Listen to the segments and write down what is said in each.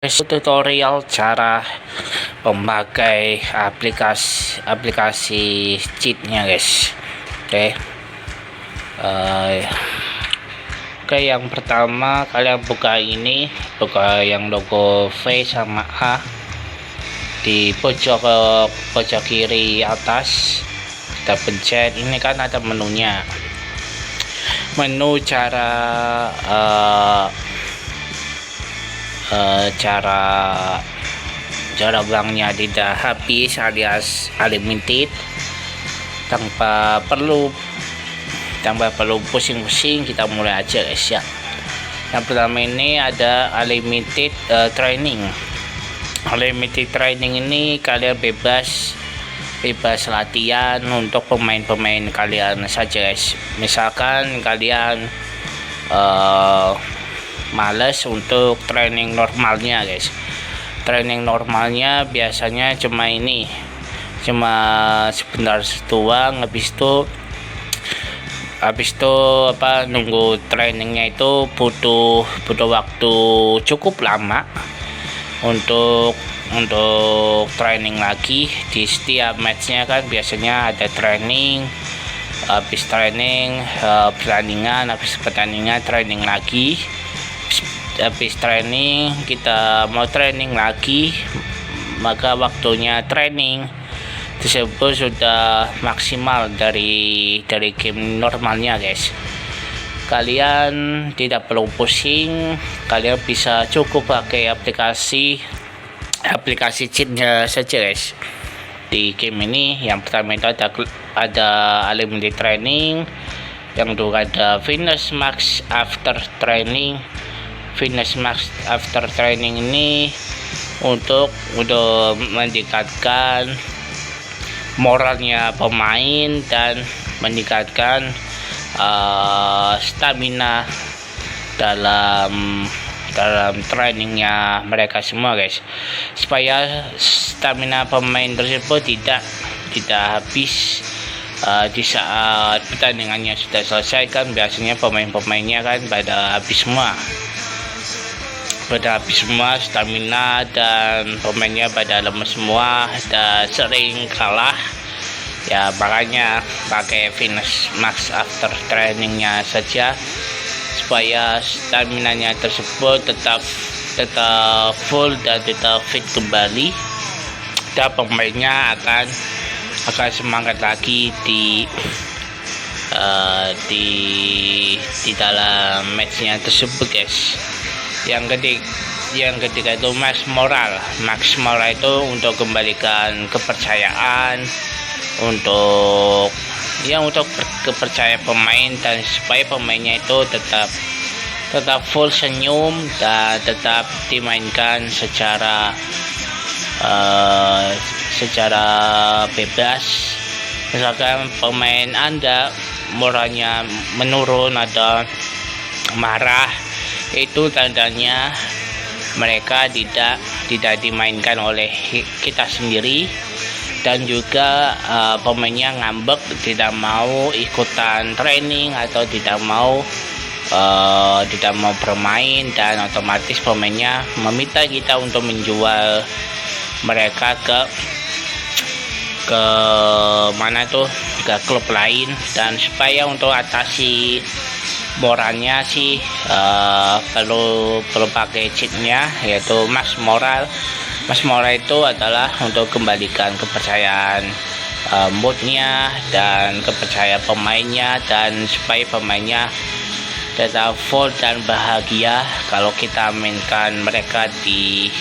Tutorial cara memakai aplikasi cheatnya guys. Oke, yang pertama kalian buka yang logo V sama A di pojok kiri atas. Kita pencet, ini kan ada menunya, menu cara banknya tidak habis alias unlimited tanpa perlu pusing-pusing. Kita mulai aja guys ya. Yang pertama ini ada unlimited training. Unlimited training ini kalian bebas latihan untuk pemain kalian saja guys. Misalkan kalian males untuk training normalnya guys. Training normalnya biasanya cuma sebentar doang, habis itu nunggu trainingnya itu butuh waktu cukup lama untuk training lagi. Di setiap matchnya kan biasanya ada training, habis training pertandingan, habis pertandingan training lagi, habis training kita mau training lagi, maka waktunya training tersebut sudah maksimal dari game normalnya guys. Kalian tidak perlu pusing, kalian bisa cukup pakai aplikasi cheatnya saja guys. Di game ini yang pertama itu ada unlimited training, yang kedua ada fitness max after training. Fitness max after training ini untuk meningkatkan moralnya pemain dan meningkatkan stamina dalam trainingnya mereka semua guys, supaya stamina pemain tersebut tidak habis di saat pertandingannya sudah selesai. Kan biasanya pemainnya kan pada habis semua stamina, dan pemainnya pada lemes semua dan sering kalah ya. Makanya pakai fitness max after trainingnya saja, supaya staminanya tersebut tetap full dan tetap fit kembali, dan pemainnya akan semangat lagi di dalam matchnya tersebut guys. Yang ketiga itu max moral itu untuk kembalikan kepercayaan, untuk kepercayaan pemain, dan supaya pemainnya itu tetap full senyum dan tetap dimainkan secara bebas. Misalkan pemain Anda moralnya menurun atau marah, itu tandanya mereka tidak dimainkan oleh kita sendiri, dan juga pemainnya ngambek, tidak mau ikutan training atau tidak mau bermain, dan otomatis pemainnya meminta kita untuk menjual mereka ke mana tuh, ke klub lain. Dan supaya untuk atasi moralnya sih perlu pakai cheatnya, yaitu max moral. Max moral itu adalah untuk kembalikan kepercayaan moodnya dan kepercayaan pemainnya, dan supaya pemainnya tetap full dan bahagia kalau kita mainkan mereka di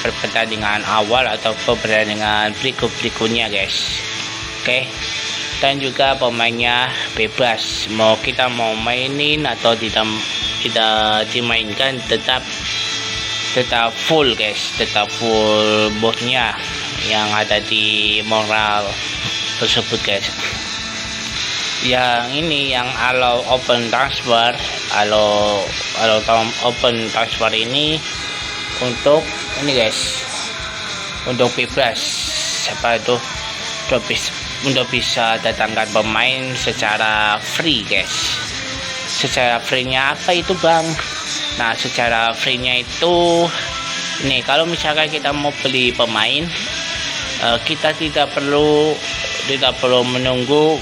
pertandingan awal atau pertandingan berikutnya guys. Oke. Dan juga pemainnya bebas, mau kita mau mainin atau tidak dimainkan, tetap full guys, tetap full botnya yang ada di moral tersebut guys. Yang ini yang allow open transfer ini untuk ini guys, untuk bebas untuk bisa datangkan pemain secara free guys. Secara free-nya apa itu bang? Nah, secara free-nya itu nih, kalau misalkan kita mau beli pemain, kita tidak perlu menunggu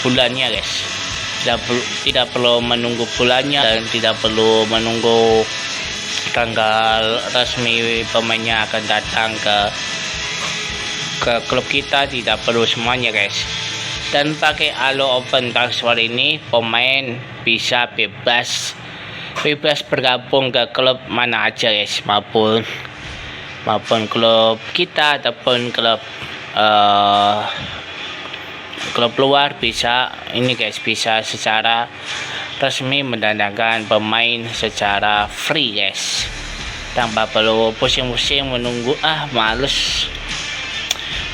bulannya, guys. Tidak perlu menunggu bulannya, dan tidak perlu menunggu tanggal resmi pemainnya akan datang ke klub kita. Tidak perlu semuanya, guys. Dan pakai Halo Open Transfer ini, pemain bisa bebas bergabung ke klub mana aja, guys, maupun klub kita ataupun klub luar. Bisa ini, guys, bisa secara resmi mendatangkan pemain secara free, guys, tanpa perlu pusing-pusing menunggu.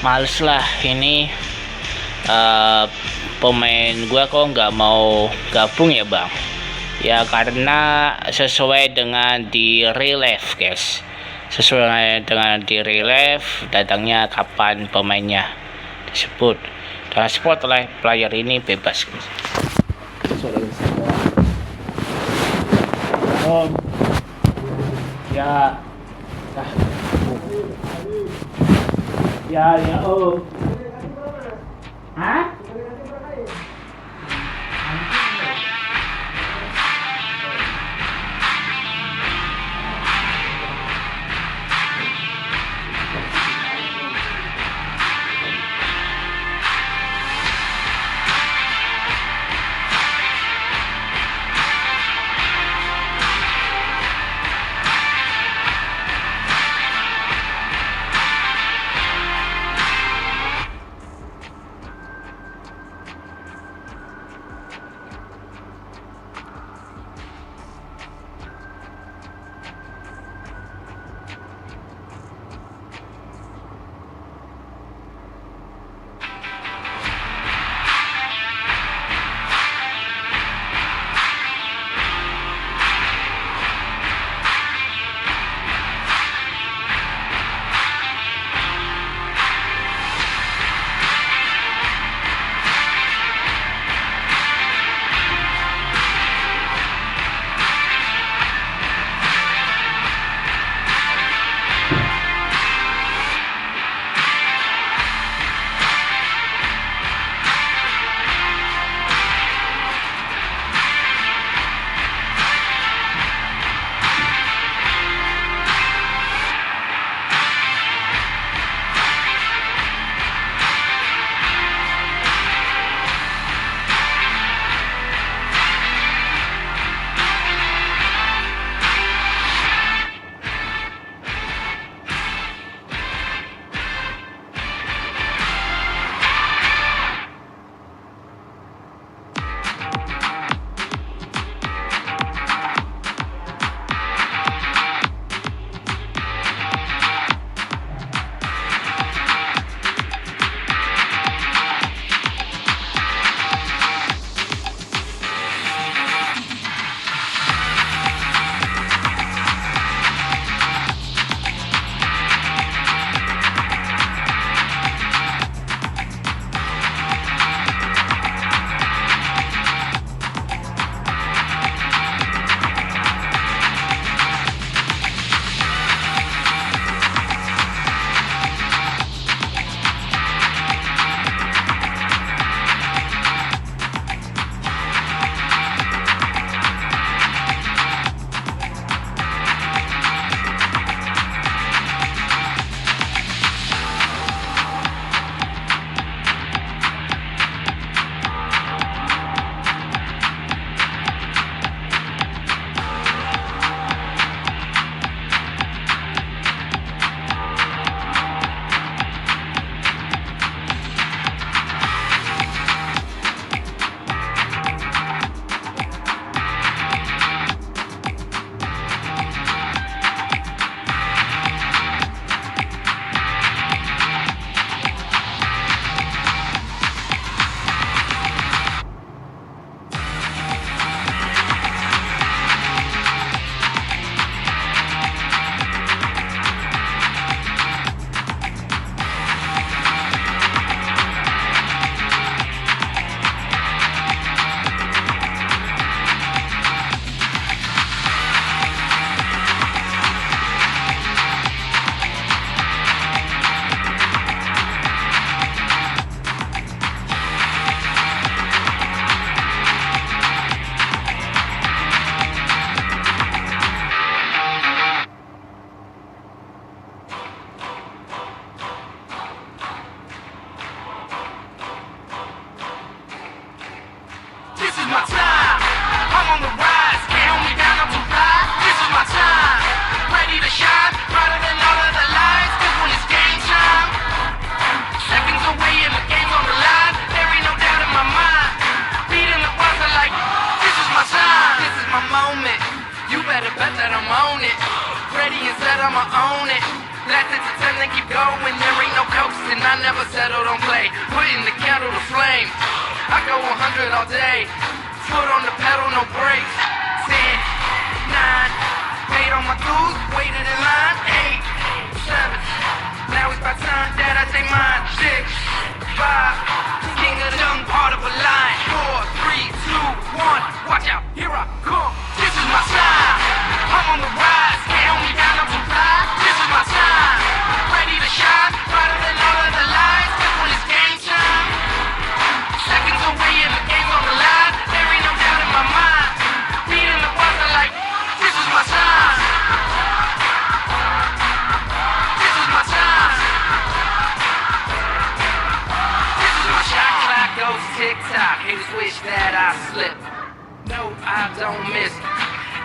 Males lah ini. Pemain gua kok nggak mau gabung ya, bang? Ya karena sesuai dengan di relief, guys. Sesuai dengan di relief datangnya kapan pemainnya disebut, dan spotlight player ini bebas, guys. Hah? that I'm on it. Ready and set, I'ma own it. Last it to 10, then keep going. There ain't no coasting, I never settle, don't play. Putting the candle to flame. I go 100 all day. Foot on the pedal, no brakes. 10, 9, paid on my dues, waited in line. 8, 7, now it's my time that I take mine. 6, 5, king of the young part of a line. 4, 3, 2, 1, watch out, here I come. This is my sign. I'm on the rise, can't hold me down, I'm too fly. This is my sign. Ready to shine, brighter than all of the lights. This one is game time. Seconds away and the game's on the line. There ain't no doubt in my mind. Beating the buzzer like, this is my sign. This is my sign. This is my shot clock goes tick-tock. Haters wish that I slip. No, I don't miss.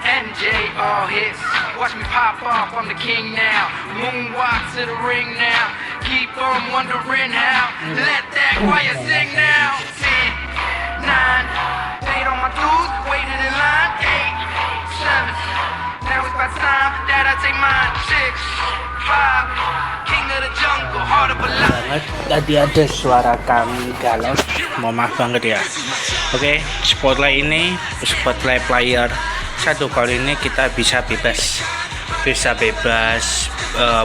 MJ all hits. Watch me pop off, I'm the king now. Moonwalk to the ring now. Keep on wondering how. Let that choir sing now. 10, 9, paid on my dues, waited in line. 8, 7, now it's my time that I take mine. 6, 5, king of the jungle, heart of a lion. Banget tadi ada suara kami galau, mohon maaf banget ya. Oke, spotlight ini spotlight player satu kali ini kita bisa bebas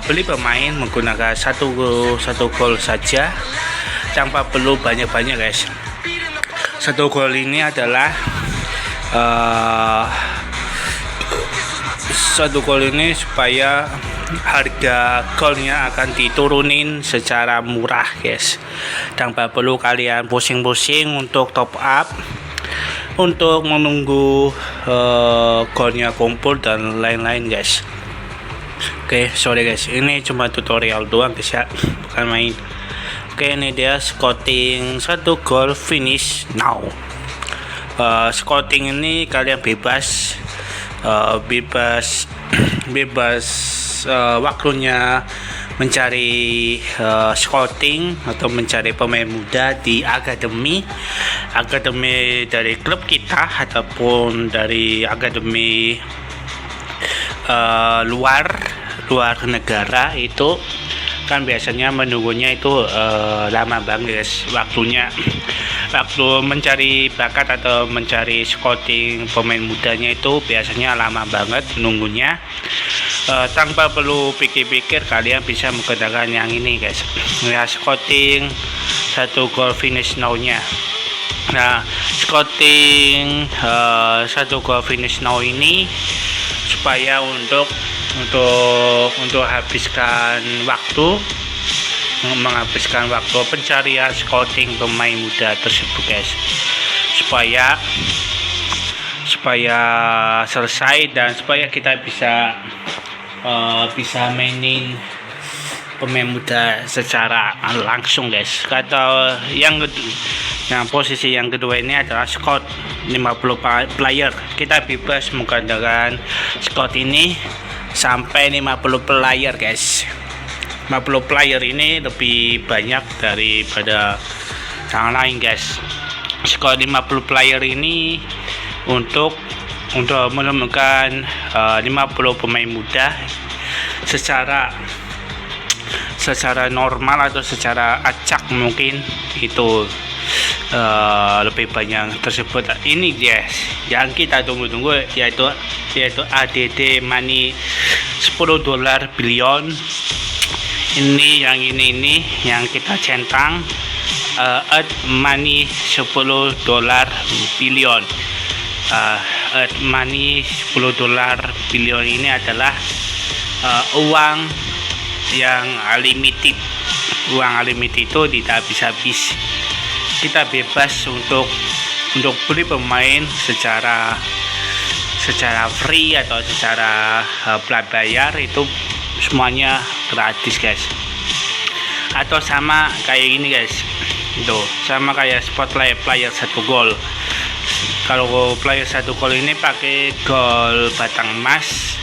beli pemain menggunakan satu gol saja tanpa perlu banyak-banyak guys. Satu gol ini adalah satu gol ini supaya harga golnya akan diturunin secara murah guys, tanpa perlu kalian pusing-pusing untuk top up, untuk menunggu golnya kumpul dan lain-lain guys. Oke, sorry guys, ini cuma tutorial doang guys ya, bukan main. Oke, ini dia scouting satu gol finish now. Scouting ini kalian bebas waktunya mencari scouting atau mencari pemain muda di akademi dari klub kita ataupun dari akademi luar negara. Itu kan biasanya menunggunya itu lama banget guys waktu mencari bakat atau mencari scouting pemain mudanya itu biasanya lama banget nunggunya. Tanpa perlu pikir-pikir kalian bisa menggunakan yang ini guys ya, scouting satu gol finish now nya. Nah, scouting satu gol finish now ini supaya untuk menghabiskan waktu pencarian scouting pemain muda tersebut guys, supaya selesai dan supaya kita bisa mainin pemain muda secara langsung guys. Atau yang posisi yang kedua ini adalah scout 50 player. Kita bebas menggunakan scout ini sampai 50 player guys. 50 player ini lebih banyak daripada yang lain guys. Scout 50 player ini untuk menemukan 50 pemain muda secara normal atau secara acak mungkin itu lebih banyak tersebut. Ini guys yang kita tunggu-tunggu yaitu ADD money $10 billion. Ini yang kita centang, earth money $10 billion. Earth money $10 billion ini adalah uang yang unlimited. Uang unlimited itu tidak habis-habis. Kita bebas untuk beli pemain secara free atau secara bayar, itu semuanya gratis guys. Atau sama kayak ini guys, itu sama kayak spotlight player satu gol. Kalau player satu gol ini pakai gol batang emas,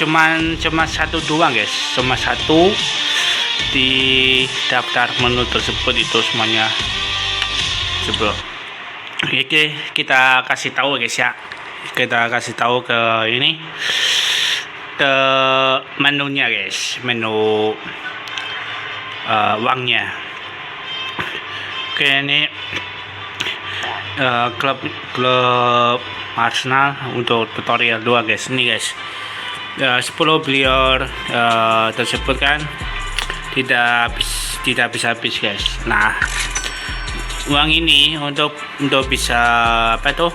cuma satu doang guys, cuma satu di daftar menu tersebut. Itu semuanya coba. Oke, kita kasih tahu guys ya, kita kasih tahu ke ini, ke menunya guys, menu uangnya. Oke, ini klub Arsenal untuk tutorial 2 guys. Ini guys, 10 player tersebut kan tidak bisa habis guys. Nah, uang ini untuk bisa apa tuh,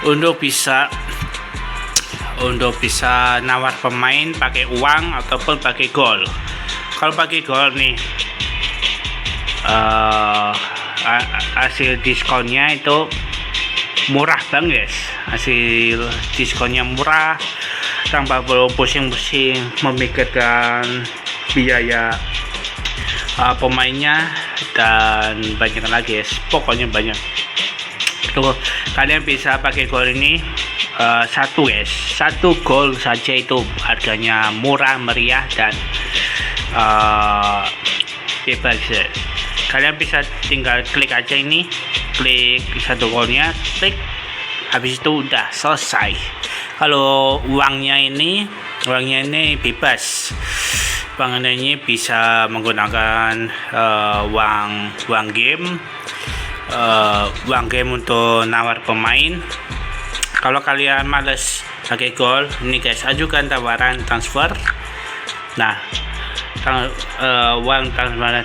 untuk bisa nawar pemain pakai uang ataupun pakai gol. Kalau pakai gol nih, hasil diskonnya itu murah banget guys. Hasil diskonnya murah tanpa perlu pusing-pusing memikirkan biaya pemainnya dan banyak lagi guys. Pokoknya banyak. Tuh, kalian bisa pakai gol ini satu guys, satu gol saja itu harganya murah meriah dan bebas. Kalian bisa tinggal klik aja ini, klik satu golnya, klik, habis itu udah selesai. Kalau uangnya ini bebas. Uangnya ini bisa menggunakan uang game untuk nawar pemain. Kalau kalian males pakai gol, ini guys, ajukan tawaran transfer. Nah, uang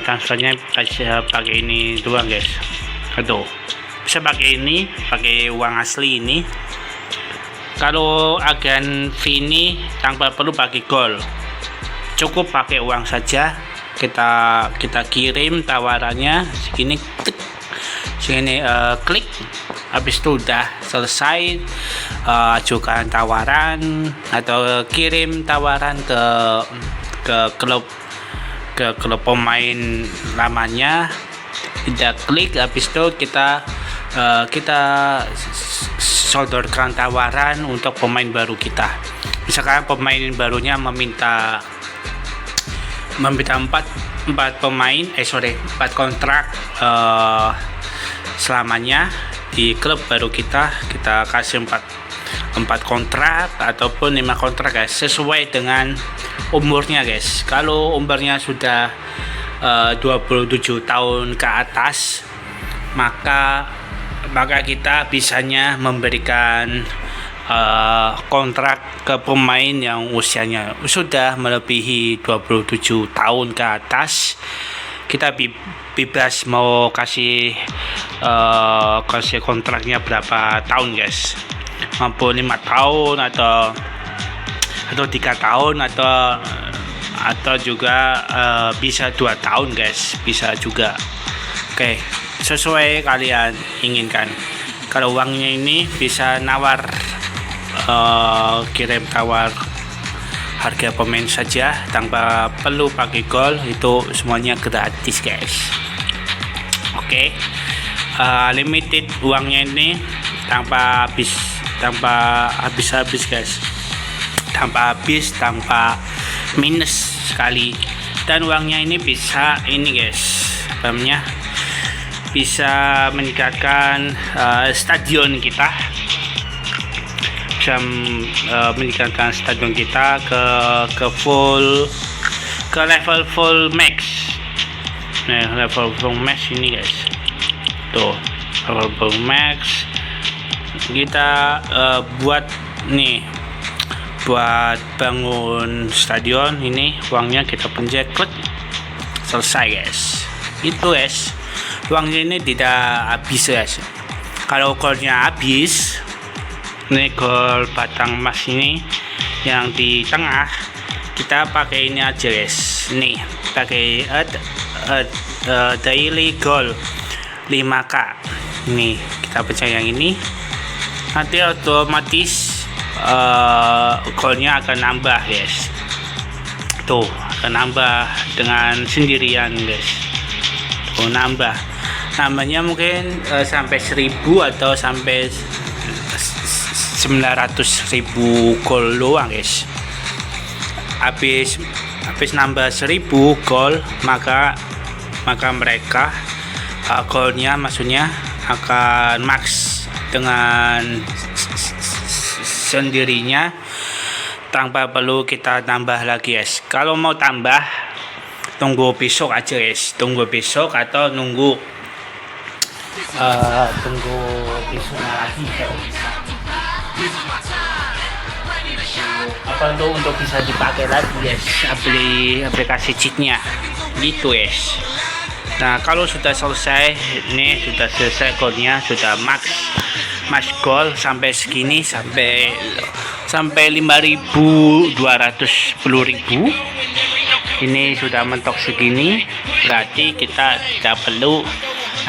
transfernya bisa pakai ini doang guys. Aduh, bisa pakai ini, pakai uang asli ini. Kalau agen fee ini tanpa perlu pakai gol, cukup pakai uang saja. Kita kirim tawarannya segini, klik, habis itu udah selesai. Ajukan tawaran atau kirim tawaran ke klub pemain lamanya. Kita klik, habis itu kita sodorkan tawaran untuk pemain baru kita. Misalkan pemain barunya meminta 4 pemain, 4 kontrak selamanya di klub baru kita kasih 4 kontrak ataupun 5 kontrak guys, sesuai dengan umurnya guys. Kalau umurnya sudah 27 tahun ke atas, maka kita bisanya memberikan kontrak ke pemain yang usianya sudah melebihi 27 tahun ke atas. Kita bebas mau kasih kontraknya berapa tahun guys, mampu 5 tahun atau 3 tahun atau juga bisa 2 tahun guys, bisa juga. Oke, sesuai kalian inginkan. Kalau uangnya ini bisa nawar, kirim tawar harga pemain saja tanpa perlu pakai gol, itu semuanya gratis guys. Oke, limited uangnya ini tanpa habis guys, tanpa minus sekali. Dan uangnya ini bisa ini guys, bisa meningkatkan stadion kita, bisa meningkatkan stadion kita ke level full max. Nah, level full max ini guys, tuh level full max kita buat bangun stadion. Ini uangnya kita pencet, klik, selesai guys. Itu guys, uangnya ini tidak habis guys. Kalau golnya habis, ini gol batang emas ini yang di tengah, kita pakai ini aja guys. Nih, pakai daily goal 5k. Nih, kita pencet yang ini, nanti otomatis golnya akan nambah guys. Tuh, akan nambah dengan sendirian guys. Tuh, nambahnya mungkin sampai 1000 atau sampai 900.000 gol doang guys. Habis nambah 1000 gol, maka mereka golnya maksudnya akan max dengan sendirinya tanpa perlu kita tambah lagi guys. Kalau mau tambah tunggu besok aja guys, tunggu besok atau tunggu besoknya lagi apa tuh untuk bisa dipakai lagi guys, aplikasi cheatnya gitu guys. Nah kalau sudah selesai, ini sudah selesai goalnya, sudah max goal sampai segini, sampai 5.210.000. Ini sudah mentok segini, berarti kita tidak perlu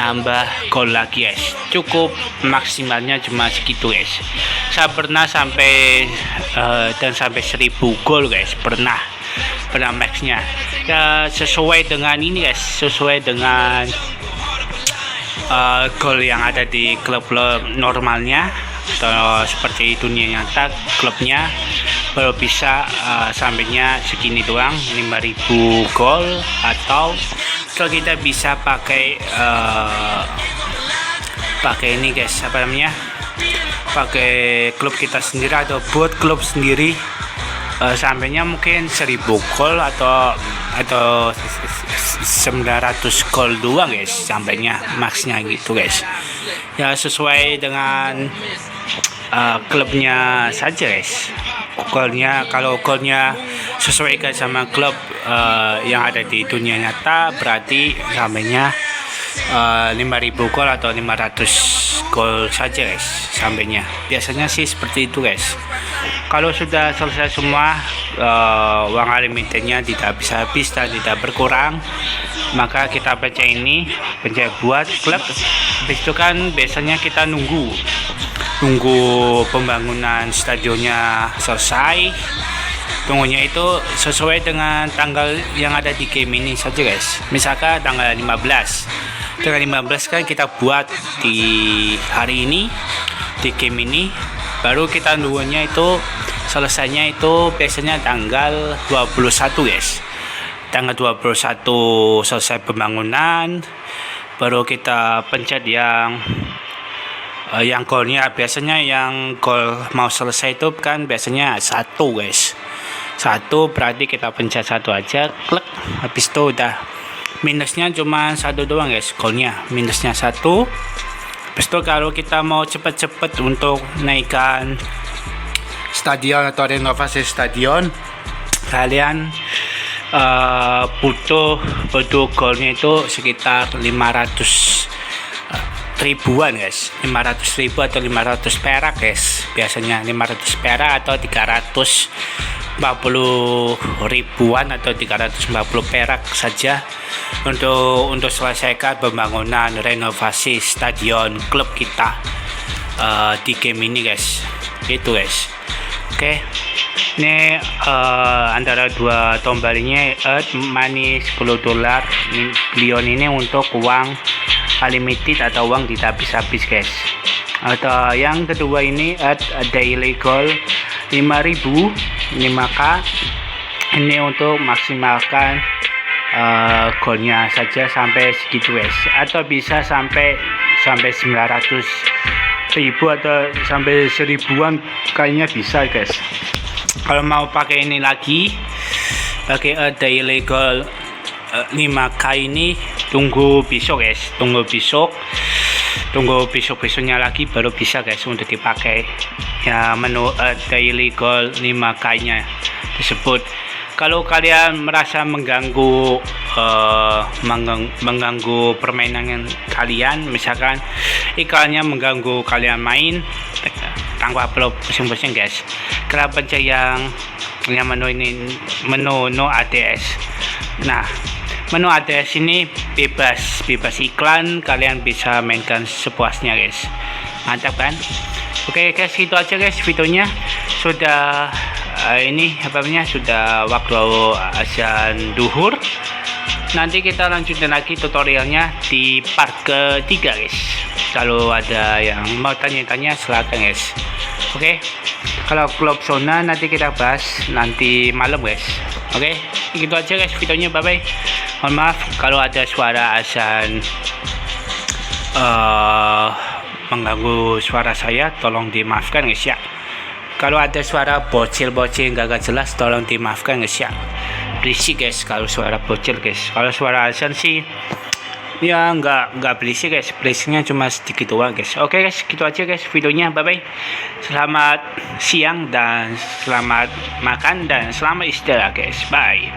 nambah gol lagi guys, cukup maksimalnya cuma segitu guys. Saya pernah sampai 1.000 gol guys, pernah maxnya ya, sesuai dengan ini guys, sesuai dengan gol yang ada di klub normalnya atau seperti dunia nyata klubnya baru bisa sampainya segini doang, 5.000 gol. Atau kalau kita bisa pakai ini guys, apa namanya, pakai klub kita sendiri atau buat klub sendiri, sampainya mungkin 1.000 gol atau 900 gol doang guys, sampainya maxnya gitu guys ya, sesuai dengan klubnya saja guys. Kalau golnya sesuaikan sama klub yang ada di dunia nyata, berarti sampainya 5.000 gol atau 500 gol saja guys sampainya. Biasanya sih seperti itu guys. Kalau sudah selesai semua, uang unlimitednya tidak bisa habis dan tidak berkurang, maka kita pencet ini, pencet buat klub. Habis itu kan biasanya kita nunggu pembangunan stadionnya selesai. Tunggunya itu sesuai dengan tanggal yang ada di game ini saja guys. Misalkan tanggal 15, tanggal 15 kan kita buat di hari ini di game ini, baru kita nunggunya itu selesainya itu biasanya tanggal 21 guys. Tanggal 21 selesai pembangunan, baru kita pencet yang golnya. Biasanya yang gol mau selesai itu kan biasanya 1 guys, 1, berarti kita pencet 1 aja, klik, habis itu udah minusnya cuma 1 doang guys, golnya minusnya 1. Habis itu kalau kita mau cepet-cepet untuk naikkan stadion atau renovasi stadion, kalian butuh golnya itu sekitar 500 ribuan guys, 500.000 atau 500 perak guys, biasanya 500 perak atau 340 ribuan atau 340 perak saja untuk selesaikan pembangunan renovasi stadion klub kita di game ini guys, gitu guys. Oke, ini antara dua tombalinya money $10 Leon ini untuk uang unlimited atau uang tidak habis-habis guys. Atau yang kedua ini daily goal 5.000 5k, ini untuk maksimalkan golnya saja sampai segitu guys, atau bisa sampai 900.000 atau sampai 1.000-an kayaknya bisa guys. Kalau mau pakai ini lagi, pakai daily goal 5k ini, tunggu besoknya lagi baru bisa guys untuk dipakai ya, menu daily goal 5k nya tersebut. Kalau kalian merasa mengganggu permainan kalian, misalkan iklannya mengganggu kalian main tanpa perlu pusing-pusing guys, kalian pencet yang menu ini, menu no ADS. Nah, menu ADS ini bebas iklan, kalian bisa mainkan sepuasnya guys, mantap kan? Oke guys, itu aja guys videonya. Sudah ini apa namanya, sudah waktu azan duhur. Nanti kita lanjutin lagi tutorialnya di part ketiga guys. Kalau ada yang mau tanya-tanya silakan guys. Oke, kalau klub zona nanti kita bahas nanti malam guys. Oke, gitu aja guys videonya, bye bye. Mohon maaf kalau ada suara azan mengganggu suara saya, tolong dimaafkan guys ya. Kalau ada suara bocil-bocil gak jelas tolong dimaafkan guys ya. Berisik guys kalau suara bocil guys. Kalau suara azan sih ya nggak berisik guys. Berisiknya cuma sedikit doang guys. Oke guys, gitu aja guys videonya. Bye bye. Selamat siang dan selamat makan dan selamat istirahat guys. Bye.